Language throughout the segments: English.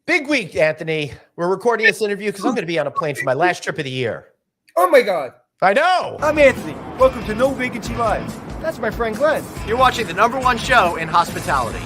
Big week, Anthony. We're recording this interview because I'm going to be on a plane for my last trip of the year. Oh my God. I know. I'm Anthony. Welcome to No Vacancy Live. That's my friend Glenn. You're watching the #1 show in hospitality.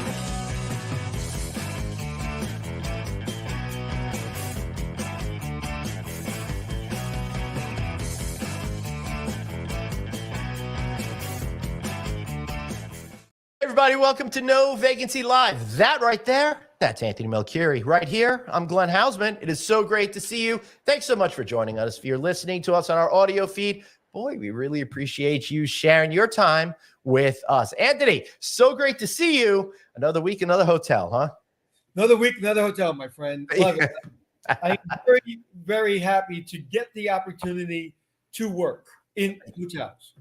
Everybody, welcome to No Vacancy Live. That right there, that's Anthony Melchiori. Right here, I'm Glenn Hausman. It is so great to see you. Thanks so much for joining us. If you're listening to us on our audio feed, boy, we really appreciate you sharing your time with us. Anthony, so great to see you. Another week, another hotel, huh? Another week, another hotel, my friend. Love it. I'm very, very happy to get the opportunity to work in hotels.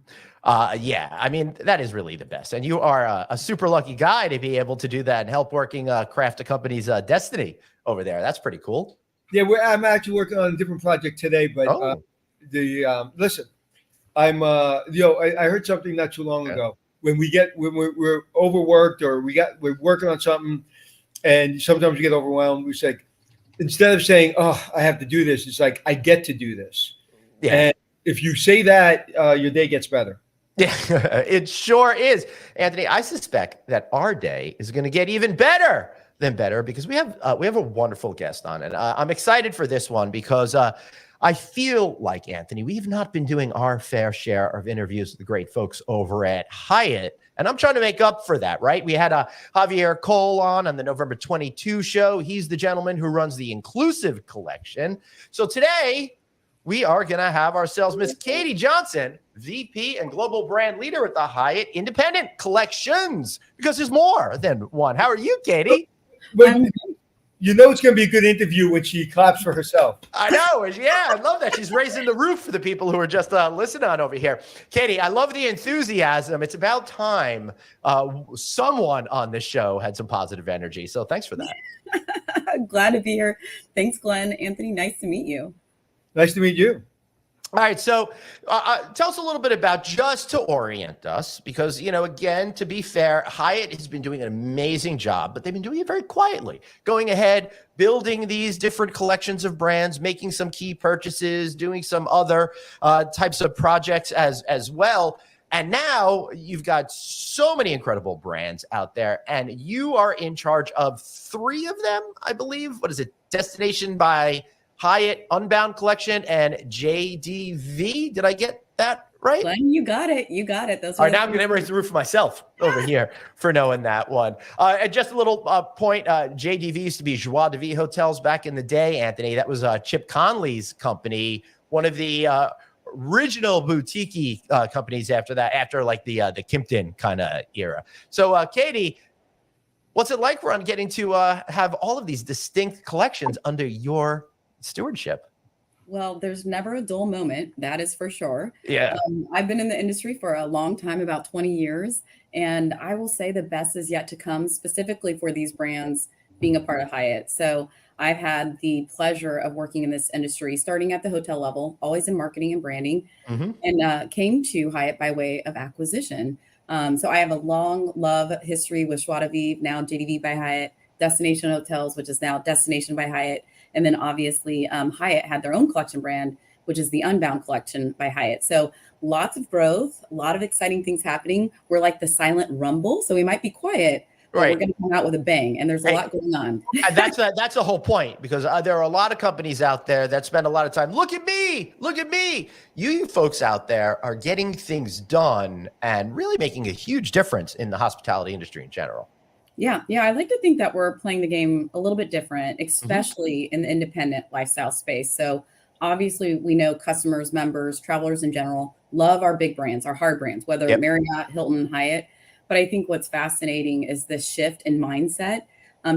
Yeah, I mean, that is really the best. And you are a super lucky guy to be able to do that and help working craft a company's destiny over there. That's pretty cool. Yeah, I'm actually working on a different project today, but listen, I'm I heard something not too long ago. When we're overworked or we're working on something and sometimes we get overwhelmed, we say, instead of saying, oh, I have to do this, it's like, I get to do this. Yeah. And if you say that, your day gets better. Yeah, it sure is. Anthony, I suspect that our day is going to get even better than better because we have a wonderful guest on, and I'm excited for this one because I feel like, Anthony, we've not been doing our fair share of interviews with the great folks over at Hyatt, and I'm trying to make up for that, right? We had Javier Cole on the November 22 show. He's the gentleman who runs the Inclusive Collection. So today, we are going to have ourselves Miss Katie Johnson, VP and Global Brand Leader at the Hyatt Independent Collections, because there's more than one. How are you, Katie? Well, you know it's going to be a good interview when she claps for herself. I know. Yeah, I love that. She's raising the roof for the people who are just listening on over here. Katie, I love the enthusiasm. It's about time someone on this show had some positive energy. So thanks for that. Glad to be here. Thanks, Glenn. Anthony, nice to meet you. Nice to meet you. All right. So tell us a little bit about, just to orient us, because, again, to be fair, Hyatt has been doing an amazing job, but they've been doing it very quietly, going ahead, building these different collections of brands, making some key purchases, doing some other types of projects as well. And now you've got so many incredible brands out there, and you are in charge of 3 of them, I believe. What is it? Destination by Hyatt, Unbound Collection, and JDV. Did I get that right? Glenn, you got it. You got it. All right, now I'm going to raise the roof for myself over here for knowing that one. And just a little point, JDV used to be JDV Hotels back in the day, Anthony. That was Chip Conley's company, one of the original boutique companies after like the Kimpton kind of era. So, Katie, what's it like getting to have all of these distinct collections under your stewardship? Well, there's never a dull moment. That is for sure. Yeah. I've been in the industry for a long time, about 20 years. And I will say the best is yet to come, specifically for these brands being a part of Hyatt. So I've had the pleasure of working in this industry, starting at the hotel level, always in marketing and branding, and came to Hyatt by way of acquisition. So I have a long love history with Joie de Vivre, now JDV by Hyatt, Destination Hotels, which is now Destination by Hyatt. And then obviously Hyatt had their own collection brand, which is the Unbound Collection by Hyatt. So lots of growth, a lot of exciting things happening. We're like the silent rumble. So we might be quiet, but we're going to come out with a bang. And there's a lot going on. That's the whole point, because there are a lot of companies out there that spend a lot of time. Look at me. Look at me. You folks out there are getting things done and really making a huge difference in the hospitality industry in general. Yeah. I like to think that we're playing the game a little bit different, especially in the independent lifestyle space. So obviously we know customers, members, travelers in general love our big brands, our hard brands, whether Marriott, Hilton, Hyatt. But I think what's fascinating is this shift in mindset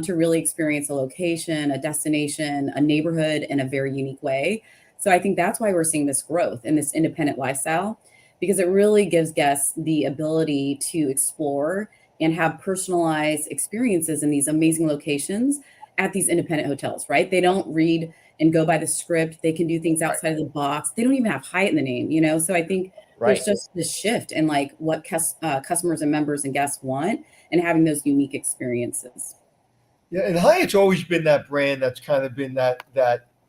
to really experience a location, a destination, a neighborhood in a very unique way. So I think that's why we're seeing this growth in this independent lifestyle, because it really gives guests the ability to explore and have personalized experiences in these amazing locations at these independent hotels, right? They don't read and go by the script. They can do things outside of the box. They don't even have Hyatt in the name, So I think there's just this shift in like what customers and members and guests want and having those unique experiences. Yeah, and Hyatt's always been that brand that's kind of been that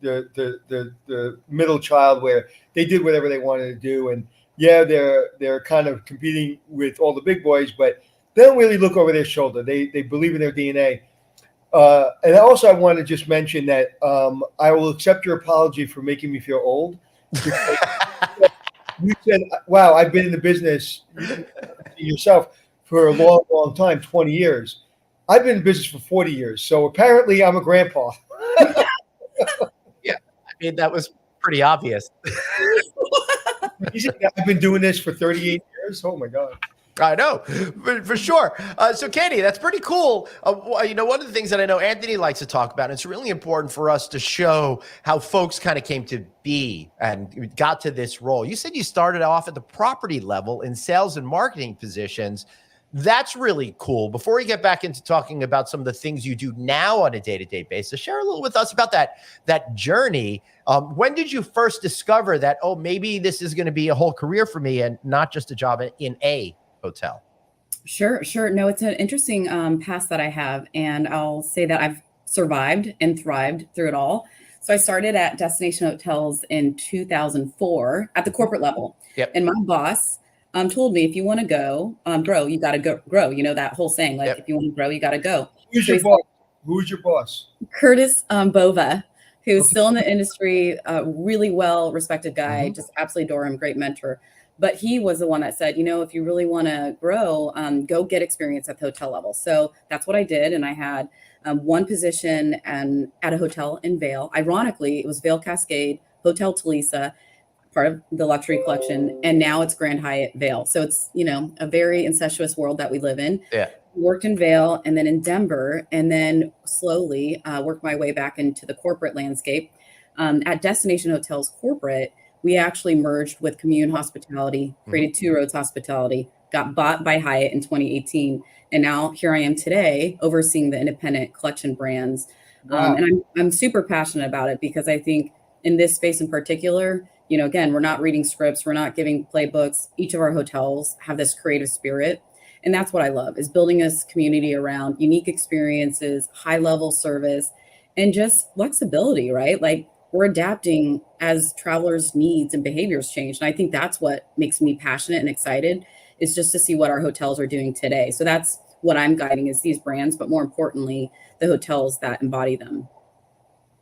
the middle child where they did whatever they wanted to do, and yeah, they're kind of competing with all the big boys, but they don't really look over their shoulder. They believe in their DNA. And also, I want to just mention that I will accept your apology for making me feel old. You said, "Wow, I've been in the business yourself for a long, long time, 20 years. I've been in business for 40 years, so apparently I'm a grandpa." Yeah, I mean that was pretty obvious. I've been doing this for 38 years. Oh my God. I know, for sure. So, Katie, that's pretty cool. One of the things that I know Anthony likes to talk about, and it's really important for us to show how folks kind of came to be and got to this role. You said you started off at the property level in sales and marketing positions. That's really cool. Before we get back into talking about some of the things you do now on a day-to-day basis, share a little with us about that journey. When did you first discover that, oh, maybe this is going to be a whole career for me and not just a job in a hotel? Sure. No, it's an interesting past that I have. And I'll say that I've survived and thrived through it all. So I started at Destination Hotels in 2004 at the corporate level. Yep. And my boss told me, if you want to go grow, you got to go grow. You know, that whole saying, like, if you want to grow, you got to go. Who's your boss? Who's your boss? Curtis Bova, who's still in the industry, really well-respected guy, just absolutely adore him, great mentor. But he was the one that said, if you really want to grow, go get experience at the hotel level. So that's what I did. And I had one position at a hotel in Vail. Ironically, it was Vail Cascade, Hotel Talisa, part of the luxury collection. And now it's Grand Hyatt Vail. So it's, a very incestuous world that we live in. Yeah. Worked in Vail and then in Denver, and then slowly worked my way back into the corporate landscape. At Destination Hotels Corporate, we actually merged with Commune Hospitality, created Two Roads Hospitality, got bought by Hyatt in 2018. And now here I am today overseeing the independent collection brands. Wow. And I'm super passionate about it because I think in this space in particular, again, we're not reading scripts, we're not giving playbooks. Each of our hotels have this creative spirit. And that's what I love, is building this community around unique experiences, high level service, and just flexibility, right? Like, we're adapting as travelers' needs and behaviors change. And I think that's what makes me passionate and excited, is just to see what our hotels are doing today. So that's what I'm guiding, is these brands, but more importantly, the hotels that embody them.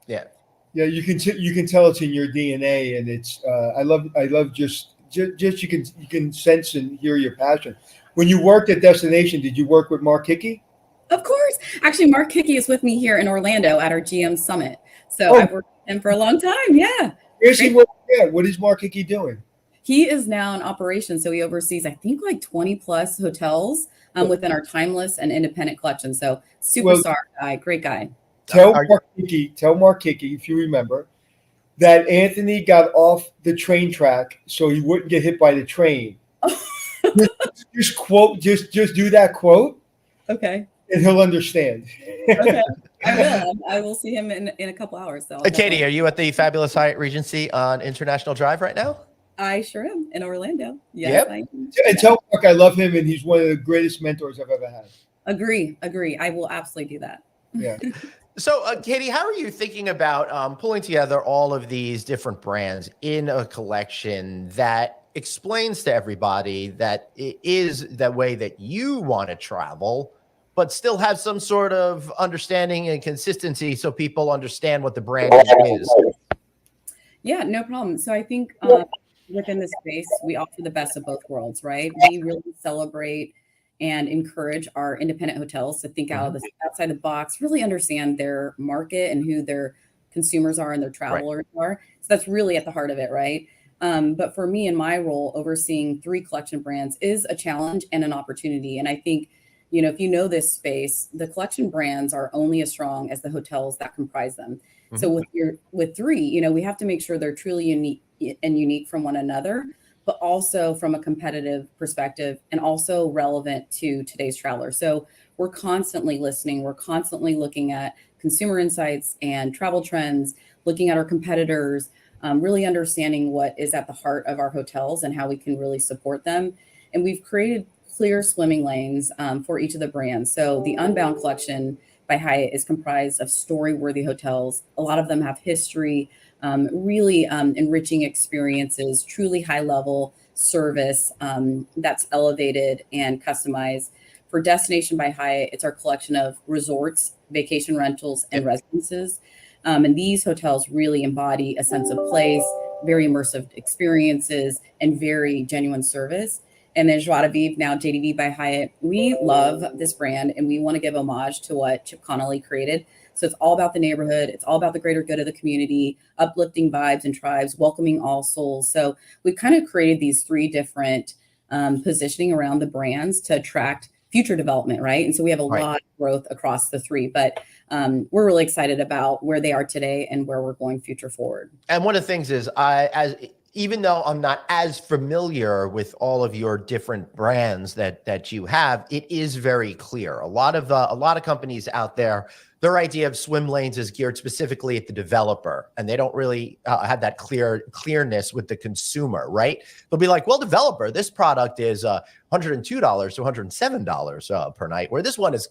Yeah. Yeah. You can tell it's in your DNA, and it's, I love just you can sense and hear your passion. When you worked at Destination, did you work with Mark Hickey? Of course. Actually, Mark Hickey is with me here in Orlando at our GM Summit. So I've worked with him for a long time. Yeah. What is Mark Hickey doing? He is now in operations. So he oversees, I think, like 20 plus hotels within our timeless and independent collection. So superstar guy, great guy. Tell Mark Hickey, if you remember, that Anthony got off the train track so he wouldn't get hit by the train. just do that quote. Okay. And he'll understand. Okay. I will see him in a couple hours. So Katie, are you at the fabulous Hyatt Regency on International Drive right now? I sure am, in Orlando. Yes, yep. And tell Mark I love him, and he's one of the greatest mentors I've ever had. Agree. I will absolutely do that. Yeah. So, Katie, how are you thinking about pulling together all of these different brands in a collection that explains to everybody that it is the way that you want to travel, but still have some sort of understanding and consistency so people understand what the brand is? Yeah, no problem. So I think within this space, we offer the best of both worlds, right? We really celebrate and encourage our independent hotels to think out of the outside the box, really understand their market and who their consumers are and their travelers are. So that's really at the heart of it, right? But for me, in my role, overseeing 3 collection brands is a challenge and an opportunity. And I think, if you know this space, the collection brands are only as strong as the hotels that comprise them. So with 3, we have to make sure they're truly unique from one another, but also from a competitive perspective and also relevant to today's traveler. So we're constantly listening. We're constantly looking at consumer insights and travel trends, looking at our competitors, really understanding what is at the heart of our hotels and how we can really support them. And we've created clear swimming lanes for each of the brands. So the Unbound Collection by Hyatt is comprised of story-worthy hotels. A lot of them have history, really enriching experiences, truly high-level service that's elevated and customized. For Destination by Hyatt, it's our collection of resorts, vacation rentals, and residences. And these hotels really embody a sense of place, very immersive experiences, and very genuine service. And then Joie de Vivre, now JDV by Hyatt, we love this brand and we want to give homage to what Chip Connolly created. So it's all about the neighborhood. It's all about the greater good of the community, uplifting vibes and tribes, welcoming all souls. So we've kind of created these three different positioning around the brands to attract future development, right? And so we have a lot of growth across the three, but we're really excited about where they are today and where we're going future forward. And one of the things is, even though I'm not as familiar with all of your different brands that you have, it is very clear. A lot of companies out there, their idea of swim lanes is geared specifically at the developer, and they don't really have that clearness with the consumer, right? They'll be like, well, developer, this product is $102 to $107 per night, where this one is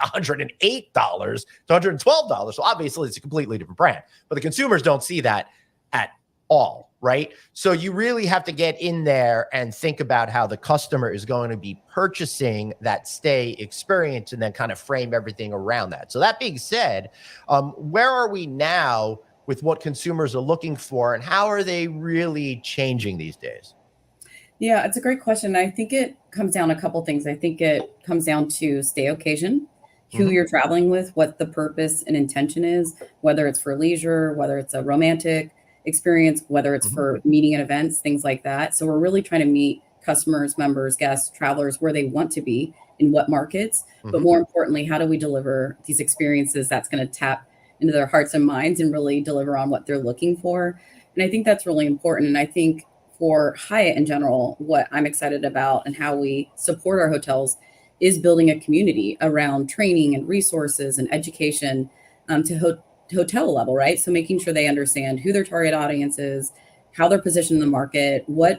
$108 to $112. So obviously it's a completely different brand, but the consumers don't see that at all, right? So you really have to get in there and think about how the customer is going to be purchasing that stay experience and then kind of frame everything around that. So that being said, where are we now with what consumers are looking for and how are they really changing these days? Yeah, it's a great question. I think it comes down to a couple things. I think it comes down to stay occasion, who you're traveling with, what the purpose and intention is, whether it's for leisure, whether it's a romantic experience, whether it's for meeting and events, things like that. So we're really trying to meet customers, members, guests, travelers where they want to be, in what markets, but more importantly, how do we deliver these experiences that's going to tap into their hearts and minds and really deliver on what they're looking for. And I think that's really important. And I think for Hyatt in general, what I'm excited about and how we support our hotels is building a community around training and resources and education to hotel level, right? So making sure they understand who their target audience is, how they're positioned in the market, what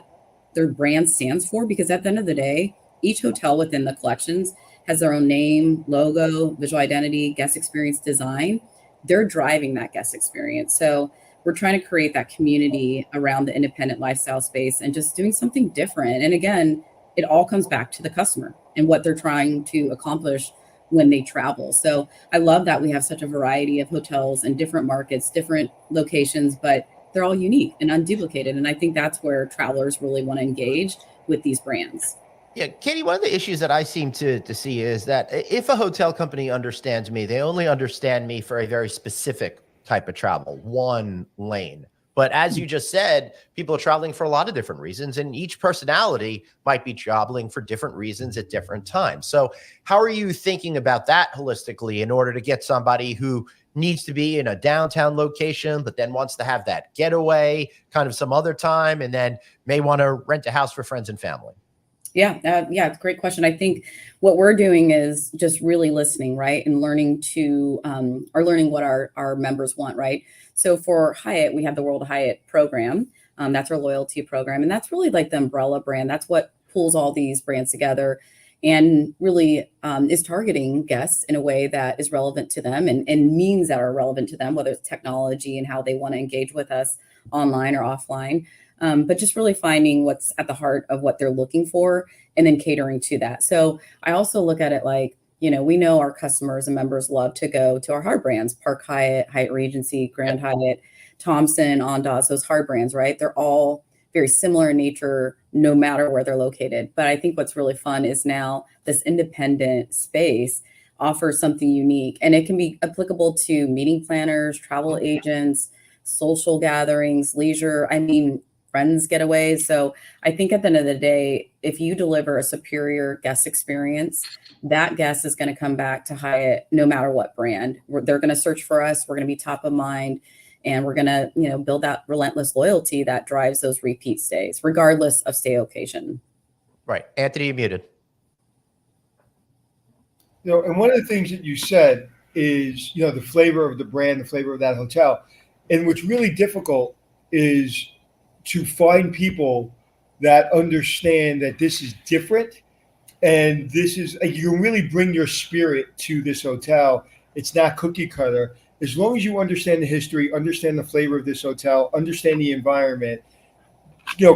their brand stands for, because at the end of the day, each hotel within the collections has their own name, logo, visual identity, guest experience design. They're driving that guest experience. So we're trying to create that community around the independent lifestyle space and just doing something different. And again, it all comes back to the customer and what they're trying to accomplish when they travel. So I love that we have such a variety of hotels in different markets, different locations, but they're all unique and unduplicated. And I think that's where travelers really want to engage with these brands. Yeah, Katie, one of the issues that I seem to see is that if a hotel company understands me, they only understand me for a very specific type of travel, one lane. But as you just said, people are traveling for a lot of different reasons, and each personality might be traveling for different reasons at different times. So how are you thinking about that holistically in order to get somebody who needs to be in a downtown location, but then wants to have that getaway kind of some other time, and then may want to rent a house for friends and family? Yeah, it's a great question. I think what we're doing is just really listening, right, and learning what our members want, right. So for Hyatt, we have the World Hyatt program. That's our loyalty program, and that's really like the umbrella brand. That's what pulls all these brands together, and really is targeting guests in a way that is relevant to them and means that are relevant to them, whether it's technology and how they want to engage with us online or offline. But just really finding what's at the heart of what they're looking for and then catering to that. So I also look at it like, we know our customers and members love to go to our hard brands, Park Hyatt, Hyatt Regency, Grand Hyatt, Thompson, Andaz, those hard brands, right? They're all very similar in nature, no matter where they're located. But I think what's really fun is now this independent space offers something unique, and it can be applicable to meeting planners, travel agents, social gatherings, leisure. I mean, friends getaways. So I think at the end of the day, if you deliver a superior guest experience, that guest is going to come back to Hyatt no matter what brand. They're going to search for us. We're going to be top of mind, and we're going to, build that relentless loyalty that drives those repeat stays, regardless of stay occasion. Right. Anthony, you're muted. And one of the things that you said is, the flavor of the brand, the flavor of that hotel. And what's really difficult is to find people that understand that this is different, and this is, you can really bring your spirit to this hotel It's not cookie cutter. As long as you understand the history, understand the flavor of this hotel, understand the environment,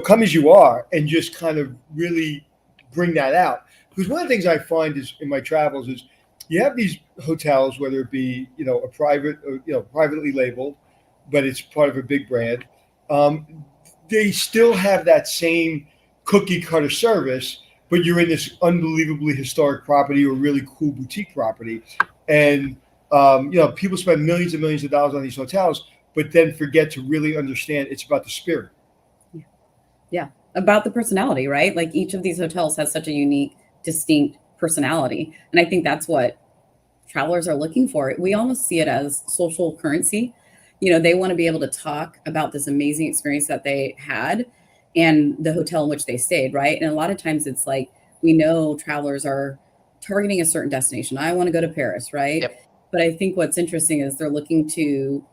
come as you are and just kind of really bring that out. Because one of the things I find is in my travels is you have these hotels, whether it be, a private, or, privately labeled, but it's part of a big brand. They still have that same cookie cutter service, but you're in this unbelievably historic property or really cool boutique property. And, people spend millions and millions of dollars on these hotels, but then forget to really understand it's about the spirit. Yeah. About the personality, right? Like each of these hotels has such a unique, distinct personality. And I think that's what travelers are looking for. We almost see it as social currency. They want to be able to talk about this amazing experience that they had and the hotel in which they stayed, right? And a lot of times it's like, we know travelers are targeting a certain destination. I want to go to Paris, right? Yep. But I think what's interesting is they're looking to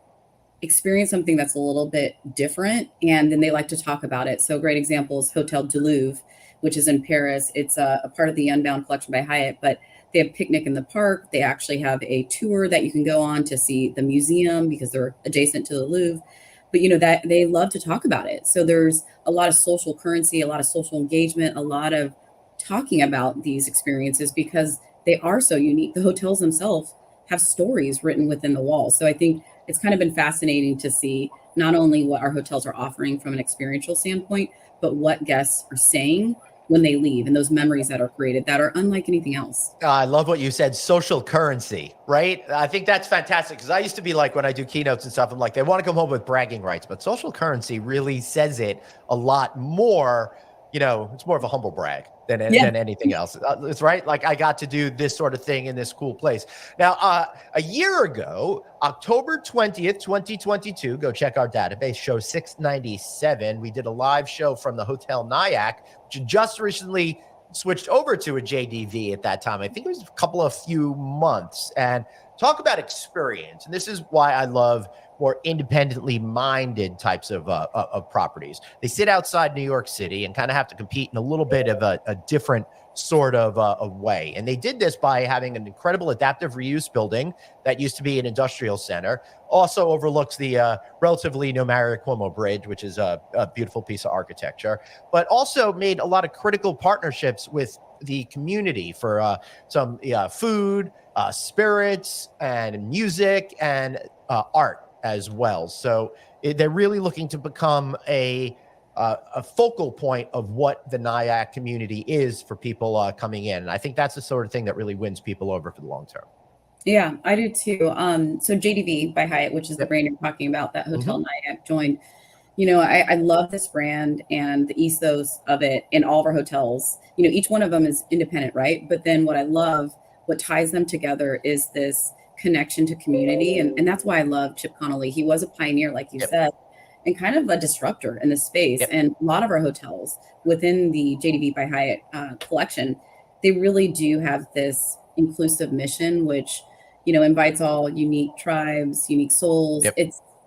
experience something that's a little bit different, and then they like to talk about it. So a great example is Hotel du Louvre, which is in Paris. It's a part of the Unbound Collection by Hyatt, but they have picnic in the park. They actually have a tour that you can go on to see the museum because they're adjacent to the Louvre. But that they love to talk about it. So there's a lot of social currency, a lot of social engagement, a lot of talking about these experiences because they are so unique. The hotels themselves have stories written within the walls. So I think it's kind of been fascinating to see not only what our hotels are offering from an experiential standpoint, but what guests are saying when they leave and those memories that are created that are unlike anything else. I love what you said, social currency, right? I think that's fantastic because I used to be like, when I do keynotes and stuff, I'm like, they want to come home with bragging rights, but social currency really says it a lot more. It's more of a humble brag than anything else. It's right. Like, I got to do this sort of thing in this cool place. Now, a year ago, October 20th, 2022, go check our database, show 697. We did a live show from the Hotel Nyack, which just recently switched over to a JDV at that time. I think it was a few months. And talk about experience. And this is why I love more independently minded types of properties. They sit outside New York City and kind of have to compete in a little bit of a different sort of a way. And they did this by having an incredible adaptive reuse building that used to be an industrial center. Also overlooks the relatively new Mario Cuomo Bridge, which is a beautiful piece of architecture, but also made a lot of critical partnerships with the community for some food, spirits, and music, and art as well. So they're really looking to become a focal point of what the Nyack community is for people coming in. And I think that's the sort of thing that really wins people over for the long term. Yeah, I do too. So JDV by Hyatt, which is the brand you're talking about, that Hotel Nyack joined. I love this brand and the ethos of it in all of our hotels. Each one of them is independent, right? But then what ties them together is this connection to community. And that's why I love Chip Connolly. He was a pioneer, like you said, and kind of a disruptor in the space. And a lot of our hotels within the JDV by Hyatt collection, they really do have this inclusive mission, which, invites all unique tribes, unique souls.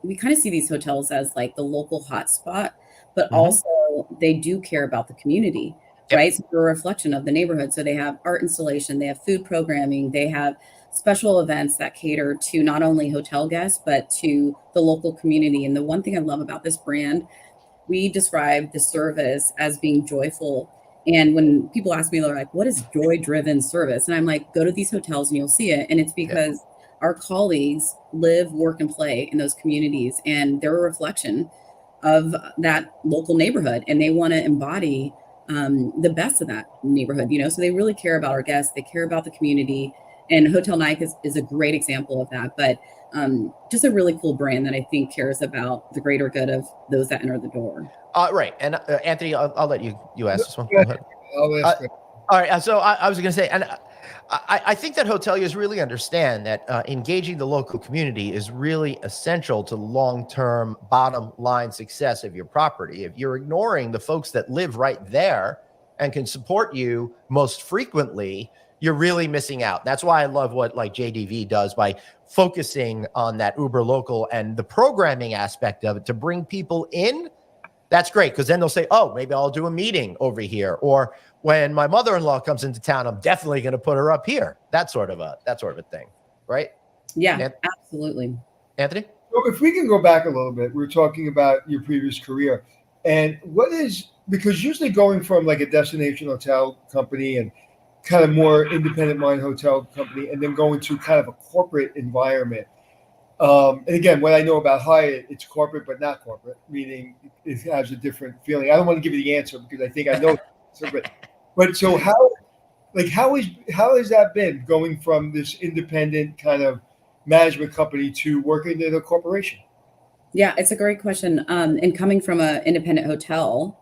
We kind of see these hotels as like the local hotspot, but also they do care about the community, right? So they're a reflection of the neighborhood. So they have art installation, they have food programming, they have special events that cater to not only hotel guests, but to the local community. And the one thing I love about this brand, we describe the service as being joyful. And when people ask me, they're like, what is joy-driven service? And I'm like, go to these hotels and you'll see it. And it's because our colleagues live, work, and play in those communities. And they're a reflection of that local neighborhood. And they want to embody the best of that neighborhood, so they really care about our guests. They care about the community. And Hotel Nyack is a great example of that, but just a really cool brand that I think cares about the greater good of those that enter the door. Right. And Anthony, I'll let you ask this one. Go ahead. I'll ask all right. So I was going to say, and I think that hoteliers really understand that engaging the local community is really essential to long-term bottom line success of your property. If you're ignoring the folks that live right there and can support you most frequently, you're really missing out. That's why I love what like JDV does by focusing on that uber local and the programming aspect of it to bring people in. That's great, because then they'll say, oh, maybe I'll do a meeting over here. Or when my mother-in-law comes into town, I'm definitely going to put her up here. That sort of a thing, right? Yeah, absolutely. Anthony? So if we can go back a little bit, we are talking about your previous career, and because usually going from like a destination hotel company and kind of more independent mind hotel company, and then going to kind of a corporate environment. And again, what I know about Hyatt, it's corporate but not corporate, meaning it has a different feeling. I don't want to give you the answer because I think I know the answer, but so how has that been going from this independent kind of management company to working in a corporation? Yeah, it's a great question. And coming from an independent hotel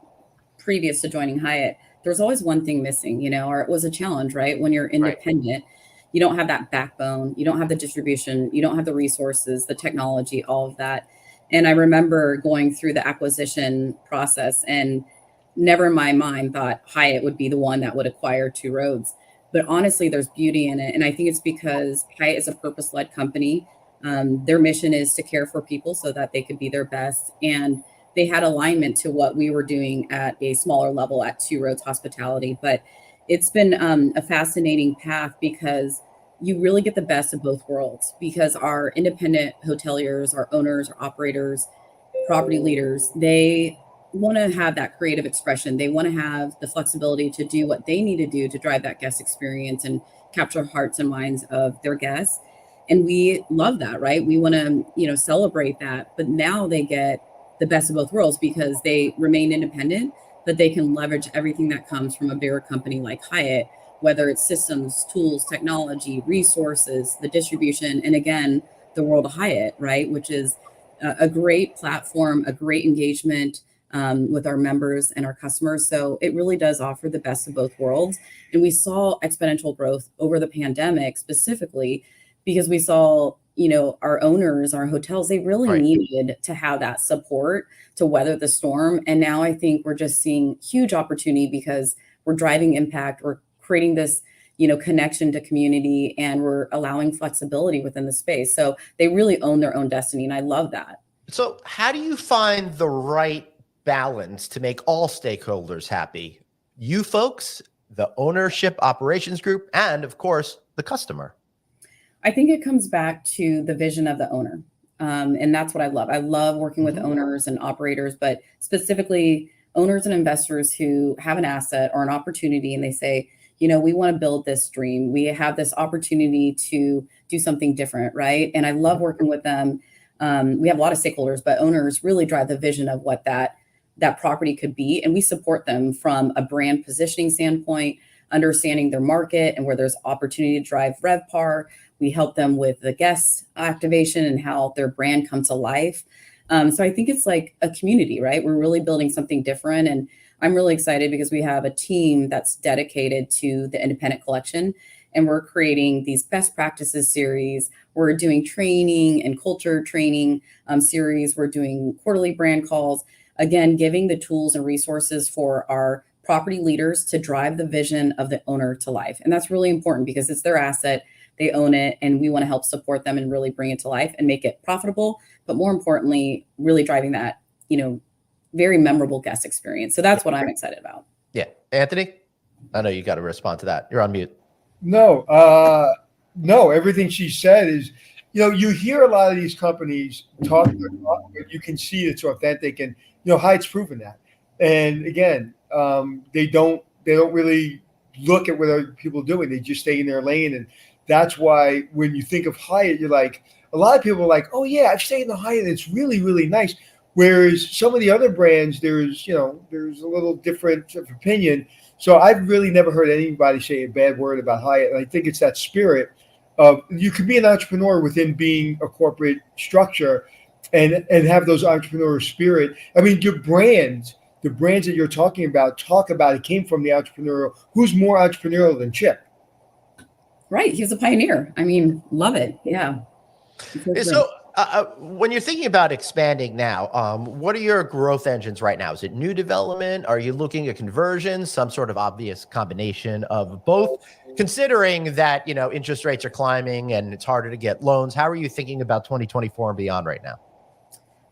previous to joining Hyatt, there's always one thing missing, or it was a challenge, right? When you're independent, you don't have that backbone, you don't have the distribution, you don't have the resources, the technology, all of that. And I remember going through the acquisition process and never in my mind thought Hyatt would be the one that would acquire Two Roads. But honestly, there's beauty in it. And I think it's because Hyatt is a purpose-led company. Their mission is to care for people so that they could be their best. And they had alignment to what we were doing at a smaller level at Two Roads Hospitality. But it's been a fascinating path because you really get the best of both worlds, because our independent hoteliers, our owners, our operators, property leaders, they want to have that creative expression. They want to have the flexibility to do what they need to do to drive that guest experience and capture hearts and minds of their guests. And we love that, right? We want to, celebrate that. But now they get the best of both worlds because they remain independent, but they can leverage everything that comes from a bigger company like Hyatt, whether it's systems, tools, technology, resources, the distribution, and again, the world of Hyatt, right? Which is a great platform, a great engagement with our members and our customers. So it really does offer the best of both worlds. And we saw exponential growth over the pandemic specifically because we saw, our owners, our hotels, they really needed to have that support to weather the storm. And now I think we're just seeing huge opportunity because we're driving impact. We're creating this, connection to community, and we're allowing flexibility within the space. So they really own their own destiny. And I love that. So how do you find the right balance to make all stakeholders happy? You folks, the ownership operations group, and of course, the customer. I think it comes back to the vision of the owner. And that's what I love. I love working with owners and operators, but specifically owners and investors who have an asset or an opportunity and they say, we want to build this dream. We have this opportunity to do something different, right? And I love working with them. We have a lot of stakeholders, but owners really drive the vision of what that property could be. And we support them from a brand positioning standpoint, understanding their market and where there's opportunity to drive RevPAR. We help them with the guest activation and how their brand comes to life. So I think it's like a community, right? We're really building something different. And I'm really excited because we have a team that's dedicated to the independent collection. And we're creating these best practices series. We're doing training and culture training series. We're doing quarterly brand calls. Again, giving the tools and resources for our property leaders to drive the vision of the owner to life. And that's really important because it's their asset. They own it, and we want to help support them and really bring it to life and make it profitable. But more importantly, really driving that, very memorable guest experience. So that's what I'm excited about. Yeah. Anthony, I know you got to respond to that. You're on mute. No, everything she said is, you hear a lot of these companies talk, but you can see it's authentic, and Hyatt's proven that. And again, they don't really look at what other people are doing. They just stay in their lane, and that's why when you think of Hyatt, you're like, a lot of people are like, oh yeah, I've stayed in the Hyatt. It's really, really nice. Whereas some of the other brands, there's a little different of opinion. So I've really never heard anybody say a bad word about Hyatt. And I think it's that spirit of you can be an entrepreneur within being a corporate structure and have those entrepreneur spirit. I mean, your brands, the brands that you're talking about, it came from the entrepreneurial. Who's more entrepreneurial than Chip? Right. He was a pioneer. I mean, love it. Yeah. So when you're thinking about expanding now, what are your growth engines right now? Is it new development? Are you looking at conversion? Some sort of obvious combination of both, considering that, interest rates are climbing and it's harder to get loans. How are you thinking about 2024 and beyond right now?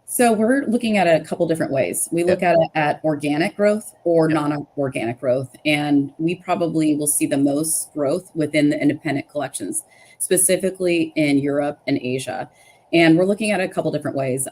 So we're looking at it a couple different ways. We look at it at organic growth or non-organic growth, and we probably will see the most growth within the independent collections, specifically in Europe and Asia. And we're looking at it a couple different ways.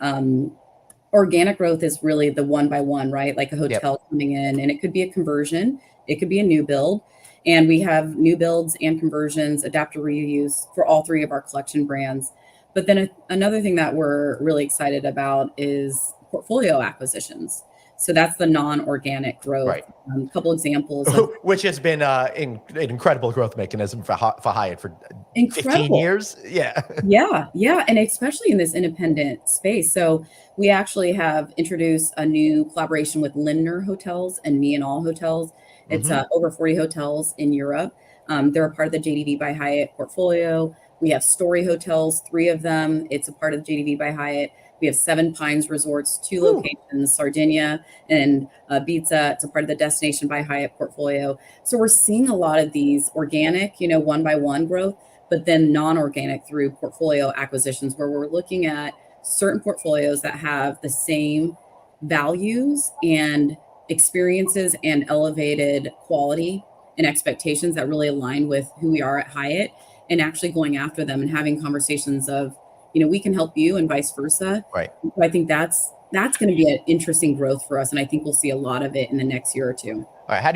Organic growth is really the one by one, right? Like a hotel coming in, and it could be a conversion, it could be a new build. And we have new builds and conversions, adapt or reuse for all three of our collection brands. But then another thing that we're really excited about is portfolio acquisitions. So that's the non-organic growth. Right. A couple examples. Which has been an incredible growth mechanism for Hyatt for 15 years. Yeah. Yeah. And especially in this independent space. So we actually have introduced a new collaboration with Lindner Hotels and Me and All Hotels. It's over 40 hotels in Europe. They're a part of the JDV by Hyatt portfolio. We have Story Hotels, 3 of them. It's a part of JDV by Hyatt. We have 7 Pines Resorts, 2 locations, Sardinia and Ibiza. It's a part of the Destination by Hyatt portfolio. So we're seeing a lot of these organic, one by one growth, but then non-organic through portfolio acquisitions, where we're looking at certain portfolios that have the same values and experiences and elevated quality and expectations that really align with who we are at Hyatt, and actually going after them and having conversations of, we can help you and vice versa. Right. So I think that's going to be an interesting growth for us. And I think we'll see a lot of it in the next year or two. All right. How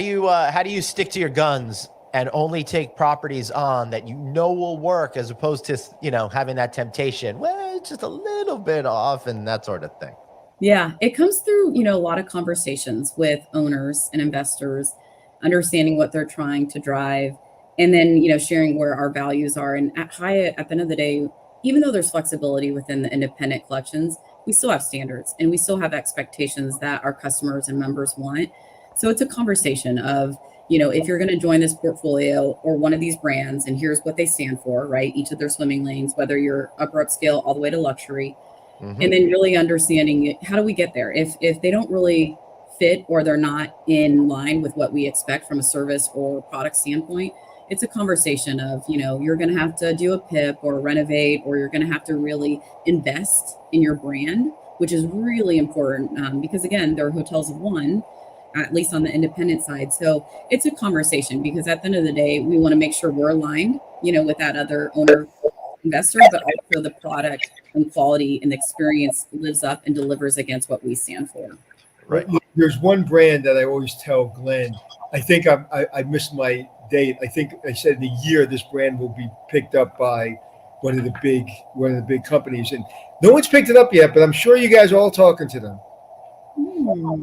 do you stick to your guns and only take properties on that will work, as opposed to, having that temptation, well, it's just a little bit off and that sort of thing? Yeah, it comes through, a lot of conversations with owners and investors, understanding what they're trying to drive, and then, sharing where our values are. And at Hyatt, at the end of the day, even though there's flexibility within the independent collections, we still have standards and we still have expectations that our customers and members want. So it's a conversation of, if you're going to join this portfolio or one of these brands, and here's what they stand for, right? Each of their swimming lanes, whether you're upper upscale all the way to luxury, and then really understanding how do we get there? If they don't really fit or they're not in line with what we expect from a service or product standpoint, it's a conversation of, you're going to have to do a PIP or renovate, or you're going to have to really invest in your brand, which is really important because, again, there are hotels of one, at least on the independent side. So it's a conversation, because at the end of the day, we want to make sure we're aligned, with that other owner investor, but also the product and quality and the experience lives up and delivers against what we stand for. Right. There's one brand that I always tell Glenn, I think I missed my date. I think I said in a year this brand will be picked up by one of the big companies, and no one's picked it up yet, but I'm sure you guys are all talking to them. I'll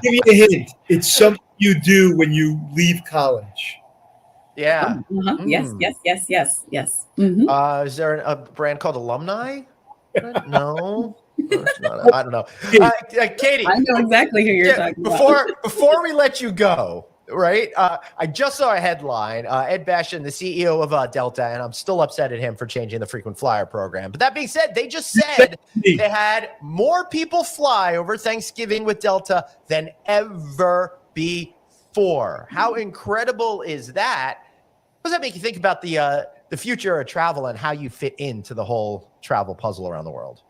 give you a hint. It's something you do when you leave college. Yeah. Yes. Is there a brand called Alumni? No. I don't know. Katie, I know exactly who you're talking about. Before we let you go, right? I just saw a headline, Ed Bastian, the CEO of Delta, and I'm still upset at him for changing the frequent flyer program. But that being said, they just said they had more people fly over Thanksgiving with Delta than ever before. How incredible is that? What does that make you think about the future of travel and how you fit into the whole travel puzzle around the world?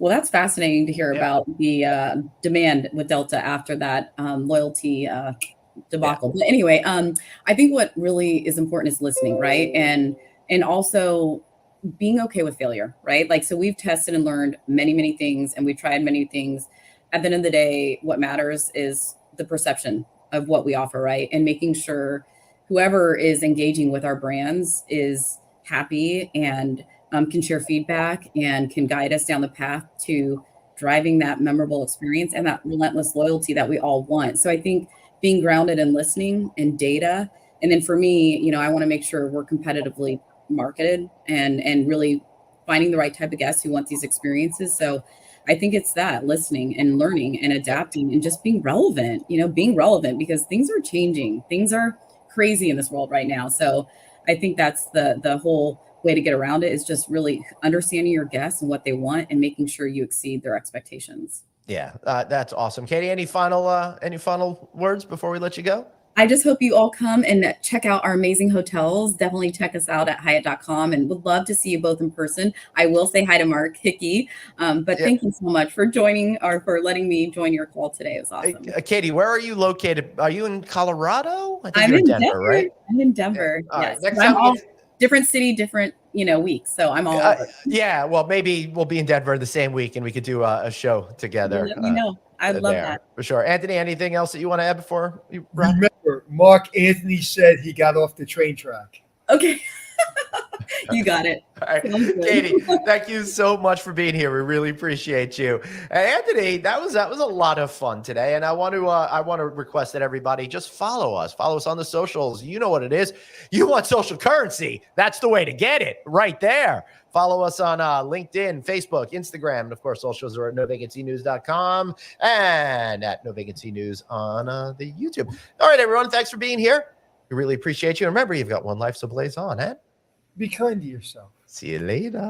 Well, that's fascinating to hear about the demand with Delta after that loyalty debacle. But anyway, I think what really is important is listening, right? And also being okay with failure, right? Like, so we've tested and learned many, many things, and we've tried many things. At the end of the day, what matters is the perception of what we offer, right? And making sure whoever is engaging with our brands is happy and can share feedback and can guide us down the path to driving that memorable experience and that relentless loyalty that we all want. So I think being grounded in listening and data. And then for me, I want to make sure we're competitively marketed and really finding the right type of guests who want these experiences. So I think it's that listening and learning and adapting and just being relevant, because things are changing. Things are crazy in this world right now. So I think that's the whole way to get around it, is just really understanding your guests and what they want and making sure you exceed their expectations. Yeah, that's awesome. Katie, any final words before we let you go? I just hope you all come and check out our amazing hotels. Definitely check us out at Hyatt.com, and would love to see you both in person. I will say hi to Mark Hickey, but thank you so much for joining or for letting me join your call today. It was awesome. Hey, Katie, where are you located? Are you in Colorado? I think I'm you're in Denver, right? I'm in Denver. Yeah. All Yes. right. Next I'm time all different city, different weeks. So I'm all over. Yeah, well, maybe we'll be in Denver the same week and we could do a show together. Let me know. I'd love that. For sure. Anthony, anything else that you want to add before you wrap? Remember, Mark Anthony said he got off the train track. Okay. You got it. All right. Katie, thank you so much for being here. We really appreciate you. And Anthony, that was a lot of fun today. And I want to request that everybody just follow us on the socials. You know what it is. You want social currency. That's the way to get it right there. Follow us on LinkedIn, Facebook, Instagram, and of course, socials are at novacancynews.com and at novacancynews on the YouTube. All right, everyone. Thanks for being here. We really appreciate you. And remember, you've got one life, so blaze on, eh? Be kind to yourself. See you later.